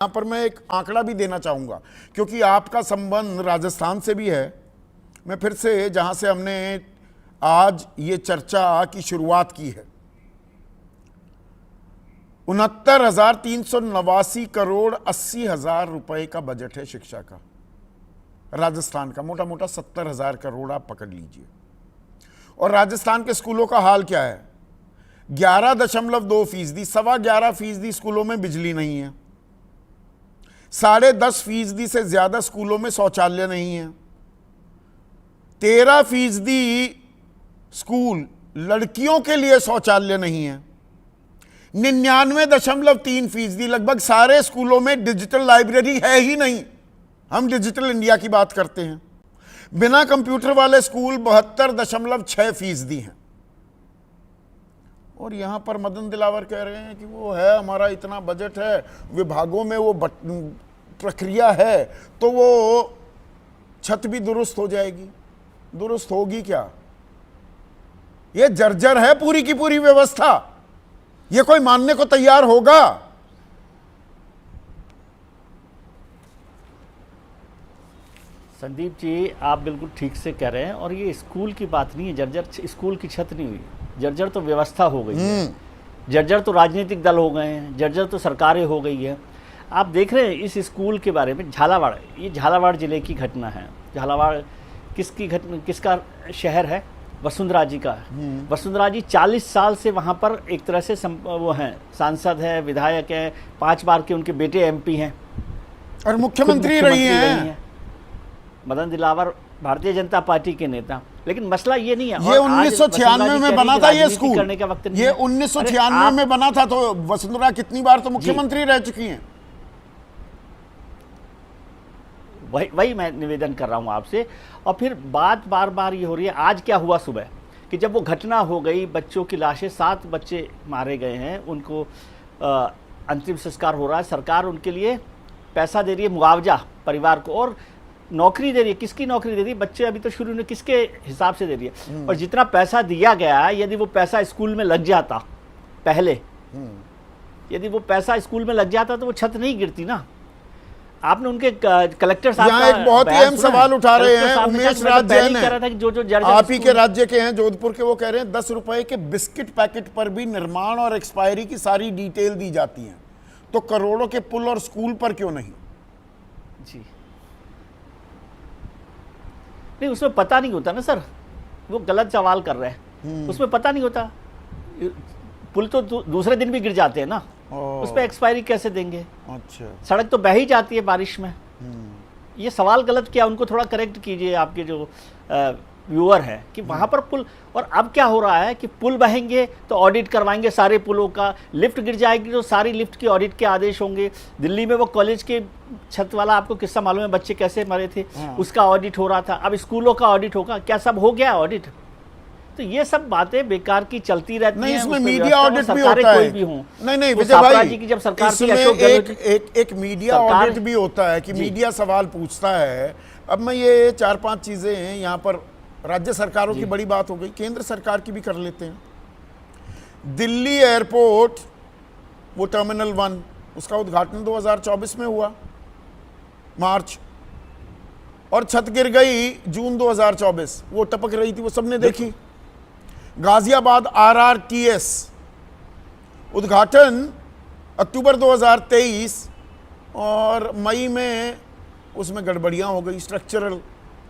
यहां पर मैं एक आंकड़ा भी देना चाहूंगा क्योंकि आपका संबंध राजस्थान से भी है। मैं फिर से जहां से हमने आज ये चर्चा की शुरुआत की है, 69,389 करोड़ 80,000 रुपए का बजट है शिक्षा का। राजस्थान का मोटा मोटा 70,000 करोड़ आप पकड़ लीजिए। और राजस्थान के स्कूलों का हाल क्या है? 11.2%, 11.25% स्कूलों में बिजली नहीं है, 10.5% से ज्यादा स्कूलों में शौचालय नहीं है, 13% स्कूल लड़कियों के लिए शौचालय नहीं है, 99.3%, लगभग सारे स्कूलों में डिजिटल लाइब्रेरी है ही नहीं। हम डिजिटल इंडिया की बात करते हैं। बिना कंप्यूटर वाले स्कूल 72.6% हैं। और यहां पर मदन दिलावर कह रहे हैं कि वो है, हमारा इतना बजट है, विभागों में वो प्रक्रिया है तो वो छत भी दुरुस्त हो जाएगी। दुरुस्त होगी क्या? ये जर्जर है पूरी की पूरी व्यवस्था। ये कोई मानने को तैयार होगा? संदीप जी, आप बिल्कुल ठीक से कह रहे हैं। और ये स्कूल की बात नहीं है, जर्जर स्कूल की छत नहीं हुई, जर्जर तो व्यवस्था हो गई है, जर्जर तो राजनीतिक दल हो गए हैं, जर्जर तो सरकारें हो गई है। आप देख रहे हैं इस स्कूल के बारे में, झालावाड़, ये झालावाड़ जिले की घटना है। झालावाड़ किसकी घटना, किसका शहर है? वसुंधरा जी का। वसुंधरा जी 40 साल से वहाँ पर एक तरह से वो हैं, सांसद है, विधायक है, 5 बार के उनके बेटे एमपी हैं और मुख्यमंत्री रही हैं। मदन दिलावर भारतीय जनता पार्टी के नेता। लेकिन मसला ये नहीं है। ये 1996 में बना था ये स्कूल, करने का वक्त नहीं ये 1996 में बना था। तो वसुंधरा कितनी बार तो मुख्यमंत्री रह चुकी हैं। वही मैं निवेदन कर रहा हूं आपसे। और फिर बात बार बार ये हो रही है। आज क्या हुआ सुबह कि जब वो घटना हो गई, बच्चों की लाशें, 7 बच्चे मारे गए हैं, उनको अंतिम संस्कार हो रहा है, सरकार उनके लिए पैसा दे रही है, मुआवजा परिवार को, और नौकरी दे रही है। किसकी नौकरी दे रही है? बच्चे अभी तो शुरू में किसके हिसाब से दे रही है? और जितना पैसा दिया गया है, यदि वो पैसा स्कूल में लग जाता पहले, यदि वो पैसा स्कूल में लग जाता तो वो छत नहीं गिरती ना। आपने उनके कलेक्टर साहब यहाँ एक बहुत ही अहम सवाल उठा रहे हैं। उमेश राज जैन है, आप ही के राज्य के हैं, जोधपुर के। वो कह रहे हैं 10 रुपए के बिस्किट पैकेट पर भी निर्माण और एक्सपायरी की सारी डिटेल दी जाती है, तो करोड़ों के पुल और स्कूल पर क्यों नहीं? जी नहीं, उसमें पता नहीं होता ना सर, वो गलत सवाल कर रहे हैं। उसमें पता नहीं होता। पुल तो दूसरे दिन भी गिर जाते हैं ना, उस पर एक्सपायरी कैसे देंगे? अच्छा, सड़क तो बह ही जाती है बारिश में। ये सवाल गलत किया, उनको थोड़ा करेक्ट कीजिए, आपके जो व्यूअर है, कि वहां पर पुल। और अब क्या हो रहा है कि पुल बहेंगे तो ऑडिट करवाएंगे सारे पुलों का, लिफ्ट गिर जाएगी तो सारी लिफ्ट की ऑडिट के आदेश होंगे। दिल्ली में वो कॉलेज के छत वाला आपको किस्सा मालूम है, बच्चे कैसे मरे थे, उसका ऑडिट हो रहा था। अब स्कूलों का ऑडिट होगा, क्या सब हो गया ऑडिट? तो ये सब बातें बेकार की चलती रहती हैं। इसमें मीडिया ऑडिट भी होता है। नहीं विजय भाई जी की जब सरकार एक मीडिया ऑडिट भी होता है कि मीडिया सवाल पूछता है। अब मैं ये 4-5 चीजें हैं यहाँ पर। राज्य सरकारों की बड़ी बात हो गई, केंद्र सरकार की भी कर लेते हैं। दिल्ली एयरपोर्ट, वो टर्मिनल 1, उसका उद्घाटन 2024 में हुआ, मार्च, और छत गिर गई जून 2024। वो टपक रही थी, वो सबने देखी। गाजियाबाद RRTS उद्घाटन अक्टूबर 2023, और मई में उसमें गड़बड़ियां हो गई, स्ट्रक्चरल,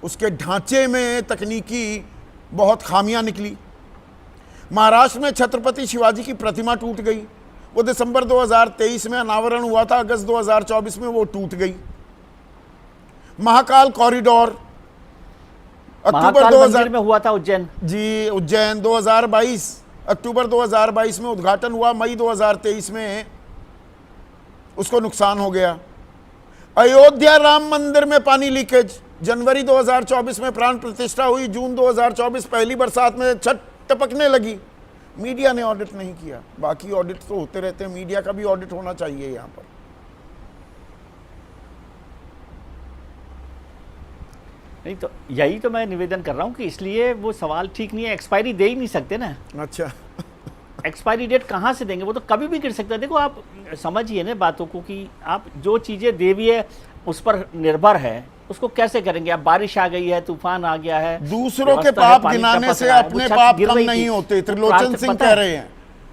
उसके ढांचे में तकनीकी बहुत खामियां निकली। महाराष्ट्र में छत्रपति शिवाजी की प्रतिमा टूट गई, वो दिसंबर 2023 में अनावरण हुआ था, अगस्त 2024 में वो टूट गई। महाकाल कॉरिडोर अक्टूबर 2000 में हुआ था, उज्जैन, जी उज्जैन 2022, अक्टूबर 2022 में उद्घाटन हुआ, मई 2023 में उसको नुकसान हो गया। अयोध्या राम मंदिर में पानी लीकेज, जनवरी 2024 में प्राण प्रतिष्ठा हुई, जून 2024 पहली बरसात में छत टपकने लगी। मीडिया ने ऑडिट नहीं किया। बाकी ऑडिट तो होते रहते हैं, मीडिया का भी ऑडिट होना चाहिए यहाँ पर। नहीं तो यही तो मैं निवेदन कर रहा हूँ कि इसलिए वो सवाल ठीक नहीं है, एक्सपायरी दे ही नहीं सकते ना। अच्छा एक्सपायरी डेट कहाँ से देंगे? वो तो कभी भी गिर सकता है। देखो आप समझिए ना बातों को कि आप जो चीज़ें देवीय उस पर निर्भर है उसको कैसे करेंगे? अब बारिश आ गई है, तूफान आ गया है, दूसरों के पाप गिनाने से अपने पाप कम नहीं होते, त्रिलोचन सिंह कह रहे हैं।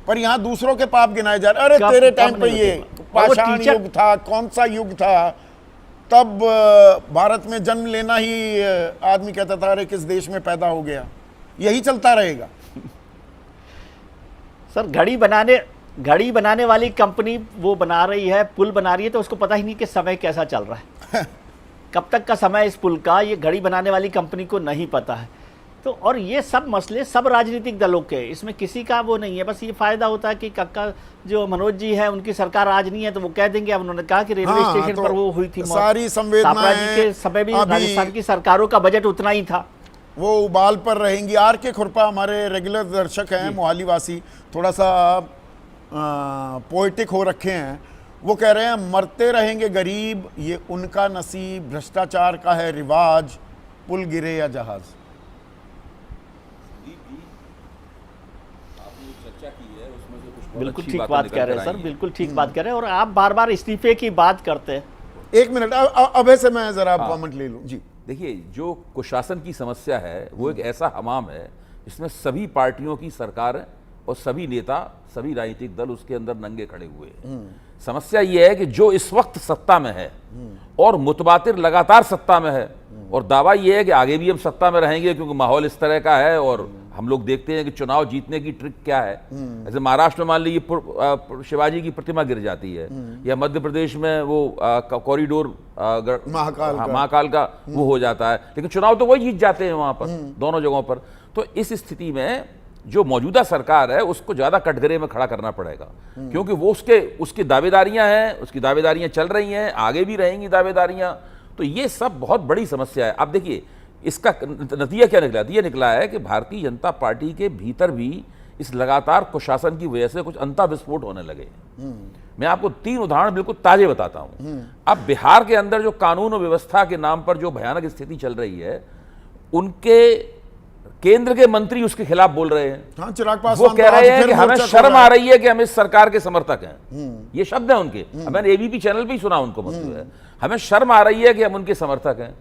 पर यहाँ दूसरों के पाप गिनाए जा रहे। अरे तेरे टाइम पे ये पाषाण युग था, कौन सा युग था, तब भारत में जन्म लेना ही आदमी कहता था अरे किस देश में पैदा हो गया। यही चलता रहेगा। सर घड़ी बनाने वाली कंपनी वो बना रही है, पुल बना रही है, तो उसको पता ही नहीं कि समय कैसा चल रहा है। कब तक का समय इस पुल का, ये घड़ी बनाने वाली कंपनी को नहीं पता है। तो और ये सब मसले सब राजनीतिक दलों के, इसमें किसी का वो नहीं है। बस ये फायदा होता है कि कक्का जो मनोज जी है उनकी सरकार आज नहीं है तो वो कह देंगे। अब उन्होंने कहा कि रेलवे स्टेशन तो पर वो हुई थी सारी संवेदनाएं के समय भी राजस्थान की सरकारों का बजट उतना ही था, वो उबाल पर रहेंगी। आर के खुरपा हमारे रेगुलर दर्शक हैं, मोहाली वासी, थोड़ा सा पोएटिक हो रखे हैं। वो कह रहे हैं मरते रहेंगे गरीब, ये उनका नसीब, भ्रष्टाचार का है रिवाज, पुल गिरे या जहाज। बिल्कुल ठीक बात कह रहे हैं सर, बिल्कुल ठीक बात कह रहे हैं। और आप बार बार इस्तीफे की बात करते हैं। एक मिनट अब से मैं जरा कमेंट ले लूं जी। देखिए, जो कुशासन की समस्या है वो एक ऐसा हमाम है जिसमें सभी पार्टियों की सरकार और सभी नेता, सभी राजनीतिक दल उसके अंदर नंगे खड़े हुए हैं। समस्या ये है कि जो इस वक्त सत्ता में है और मुतबातिर लगातार सत्ता में है, और दावा ये है कि आगे भी हम सत्ता में रहेंगे क्योंकि माहौल इस तरह का है। और हम लोग देखते हैं कि चुनाव जीतने की ट्रिक क्या है। जैसे महाराष्ट्र में मान लीजिए शिवाजी की प्रतिमा गिर जाती है, या मध्य प्रदेश में वो कॉरिडोर महाकाल का वो हो जाता है, लेकिन चुनाव तो वही जीत जाते हैं वहां पर, दोनों जगहों पर। तो इस स्थिति में जो मौजूदा सरकार है उसको ज्यादा कटघरे में खड़ा करना पड़ेगा, क्योंकि वो उसकी दावेदारियां हैं, उसकी दावेदारियां चल रही हैं, आगे भी रहेंगी दावेदारियां। तो ये सब बहुत बड़ी समस्या है। अब देखिए इसका नतीजा क्या निकला? ये निकला है कि भारतीय जनता पार्टी के भीतर भी इस लगातार कुशासन की वजह से कुछ अंता विस्फोट होने लगे। मैं आपको 3 उदाहरण बिल्कुल ताजे बताता हूं। अब बिहार के अंदर जो कानून और व्यवस्था के नाम पर जो भयानक स्थिति चल रही है, उनके केंद्र के मंत्री उसके खिलाफ बोल रहे हैं। हाँ, चिराग पासवान वो कह रहे हैं कि हमें शर्म आ रही है कि हम इस सरकार के समर्थक हैं। ये शब्द है उनके। मैंने एबीपी चैनल पे ही सुना उनको, मतलब है हमें शर्म आ रही है कि हम उनके समर्थक हैं।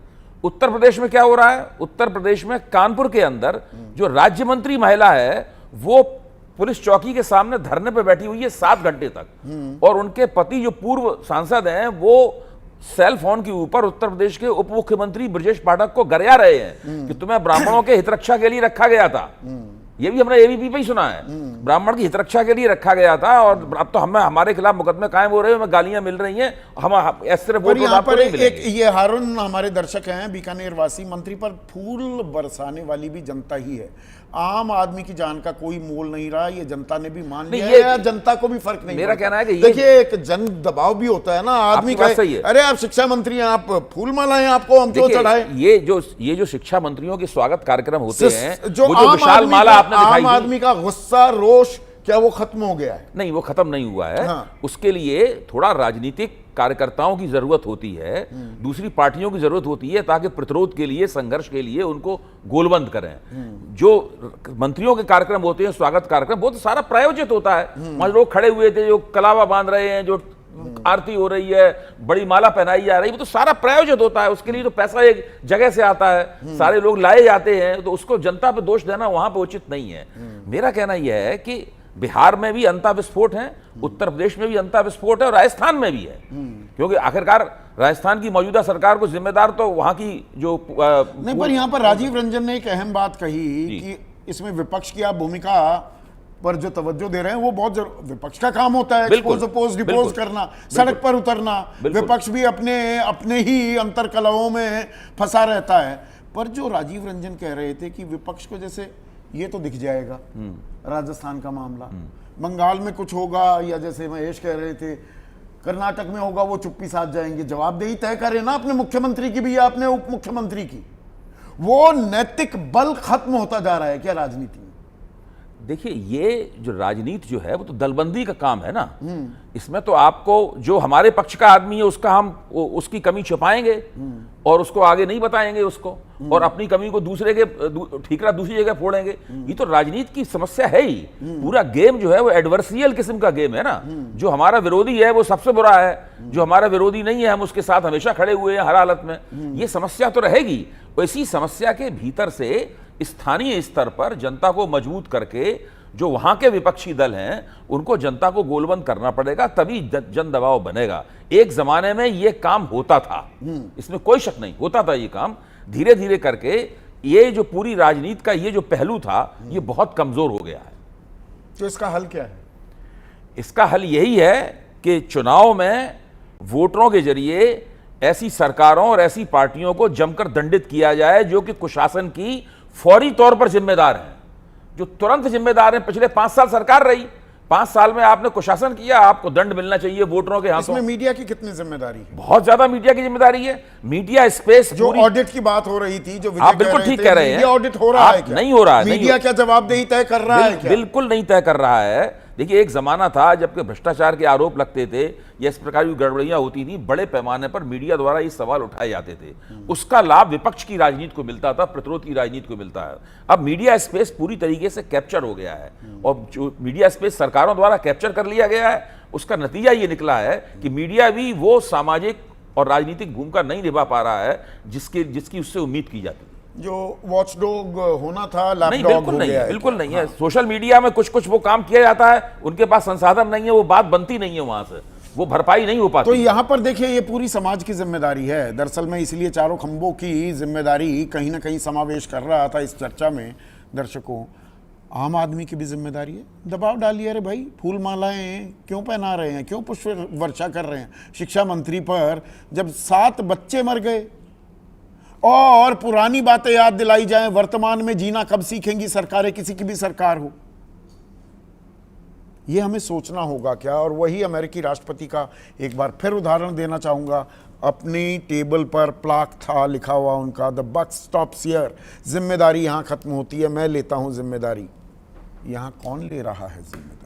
उत्तर प्रदेश में क्या हो रहा है? उत्तर प्रदेश में कानपुर के अंदर जो राज्य मंत्री महिला है वो पुलिस चौकी के सामने धरने पे बैठी हुई है 7 घंटे तक, और उनके पति जो पूर्व सांसद हैं वो सेल फोन के ऊपर उत्तर प्रदेश के उप मुख्यमंत्री ब्रजेश पाठक को गरिया रहे हैं कि तुम्हें ब्राह्मणों के हितरक्षा के लिए रखा गया था। ये भी हमने एबीपी पे ही सुना है, ब्राह्मण की हितरक्षा के लिए रखा गया था, और अब तो हमारे खिलाफ मुकदमे कायम हो रहे हैं, हमें गालियां मिल रही हैं। हम सिर्फ यहाँ पर एक ये हारून हमारे दर्शक हैं बीकानेर वासी, मंत्री पर फूल बरसाने वाली भी जनता ही है। आम आदमी की जान का कोई मोल नहीं रहा, ये जनता ने भी मान लिया है, जनता को भी फर्क नहीं। मेरा कहना है कि देखिए एक जन दबाव भी होता है ना, आदमी का अरे आप शिक्षा मंत्री हैं, आप फूल मालाएं आपको हम क्यों चढ़ाए। ये जो शिक्षा मंत्रियों के स्वागत कार्यक्रम होते हैं, जो विशाल माला आपने दिखाई, आम आदमी का गुस्सा रोष क्या वो खत्म हो गया है? नहीं, वो खत्म नहीं हुआ है। उसके लिए थोड़ा राजनीतिक कार्यकर्ताओं की जरूरत होती है, दूसरी पार्टियों की जरूरत होती है, ताकि प्रतिरोध के लिए, संघर्ष के लिए उनको गोलबंद करें। जो मंत्रियों के कार्यक्रम होते हैं, स्वागत कार्यक्रम, बहुत सारा प्रायोजित होता है। वहां लोग खड़े हुए थे, जो कलावा बांध रहे हैं, जो आरती हो रही है, बड़ी माला पहनाई जा रही है, वो तो सारा प्रायोजित होता है। उसके लिए तो पैसा एक जगह से आता है, सारे लोग लाए जाते हैं, तो उसको जनता पे दोष देना वहां पे उचित नहीं है। मेरा कहना यह है कि बिहार में भी अंता विस्फोट है, उत्तर प्रदेश में भी अंता विस्फोट है, और राजस्थान में भी है, क्योंकि आखिरकार राजस्थान की मौजूदा सरकार को जिम्मेदार तो वहां की जो नहीं। पर यहाँ पर राजीव रंजन ने एक अहम बात कही कि इसमें विपक्ष की आप भूमिका पर जो तवज्जो दे रहे हैं वो बहुत विपक्ष का काम होता है, एक्सपोज डिपोज करना, सड़क पर उतरना। विपक्ष भी अपने ही अंतर कलहों में फंसा रहता है। पर जो राजीव रंजन कह रहे थे कि विपक्ष को जैसे ये तो दिख जाएगा राजस्थान का मामला, बंगाल में कुछ होगा, या जैसे महेश कह रहे थे कर्नाटक में होगा, वो चुप्पी साध जाएंगे। जवाबदेही तय करें ना अपने मुख्यमंत्री की भी या अपने उप मुख्यमंत्री की। वो नैतिक बल खत्म होता जा रहा है क्या राजनीति में? देखिए, ये जो राजनीति जो है वो तो दलबंदी का काम है ना। इसमें तो आपको जो हमारे पक्ष का आदमी है उसकी कमी छुपाएंगे और उसको आगे नहीं बताएंगे उसको, और अपनी कमी को दूसरे के ठीकरा दूसरी जगह फोड़ेंगे। ये तो राजनीति की समस्या है ही। पूरा गेम जो है वो एडवर्सियल किस्म का गेम है ना। जो हमारा विरोधी है वो सबसे बुरा है, जो हमारा विरोधी नहीं है हम उसके साथ हमेशा खड़े हुए हैं हर हालत में। ये समस्या तो रहेगी। इसी समस्या के भीतर से स्थानीय स्तर पर जनता को मजबूत करके जो वहां के विपक्षी दल हैं उनको जनता को गोलबंद करना पड़ेगा, तभी जन दबाव बनेगा। एक जमाने में ये काम होता था, इसमें कोई शक नहीं, होता था ये काम। धीरे धीरे करके ये जो पूरी राजनीति का ये जो पहलू था ये बहुत कमजोर हो गया है। तो इसका हल क्या है? इसका हल यही है कि चुनाव में वोटरों के जरिए ऐसी सरकारों और ऐसी पार्टियों को जमकर दंडित किया जाए जो कि कुशासन की फौरी तौर पर जिम्मेदार हैं, जो तुरंत जिम्मेदार हैं। पिछले 5 साल सरकार रही, 5 साल में आपने कुशासन किया, आपको दंड मिलना चाहिए वोटरों के हाथों। इसमें मीडिया की कितनी जिम्मेदारी है? बहुत ज्यादा मीडिया की जिम्मेदारी है। मीडिया स्पेस, जो ऑडिट की बात हो रही थी, जो आप बिल्कुल ठीक कह रहे हैं, ऑडिट हो रहा है क्या? नहीं हो रहा है। मीडिया क्या जवाबदेही तय कर रहा है क्या? बिल्कुल नहीं तय कर रहा है। देखिए, एक जमाना था जबकि भ्रष्टाचार के आरोप लगते थे या इस प्रकार की गड़बड़ियां होती थी, बड़े पैमाने पर मीडिया द्वारा ये सवाल उठाए जाते थे। उसका लाभ विपक्ष की राजनीति को मिलता था, प्रतिरोध की राजनीति को मिलता है। अब मीडिया स्पेस पूरी तरीके से कैप्चर हो गया है, और जो मीडिया स्पेस सरकारों द्वारा कैप्चर कर लिया गया है, उसका नतीजा ये निकला है कि मीडिया भी वो सामाजिक और राजनीतिक भूमिका नहीं निभा पा रहा है जिसकी उससे उम्मीद की जाती है। जो वॉचडॉग होना था, नहीं, बिल्कुल नहीं है, बिल्कुल नहीं है। सोशल मीडिया में कुछ वो काम किया जाता है, उनके पास संसाधन नहीं है, वो बात बनती नहीं है, वहां से वो भरपाई नहीं हो पाती। तो यहां पर देखिए, ये पूरी समाज की जिम्मेदारी है। दरअसल मैं इसलिए चारों खंभों की जिम्मेदारी कहीं ना कहीं समावेश कर रहा था इस चर्चा में। दर्शकों, आम आदमी की भी जिम्मेदारी है। दबाव डालिए, अरे भाई फूल मालाएं क्यों पहना रहे हैं, क्यों पुष्प वर्षा कर रहे हैं शिक्षा मंत्री पर, जब 7 बच्चे मर गए। और पुरानी बातें याद दिलाई जाएं, वर्तमान में जीना कब सीखेंगी सरकारें, किसी की भी सरकार हो। यह हमें सोचना होगा क्या? और वही अमेरिकी राष्ट्रपति का एक बार फिर उदाहरण देना चाहूंगा। अपनी टेबल पर प्लाक था, लिखा हुआ उनका, द बक स्टॉप्स हियर। जिम्मेदारी यहां खत्म होती है, मैं लेता हूं जिम्मेदारी। यहां कौन ले रहा है जिम्मेदारी?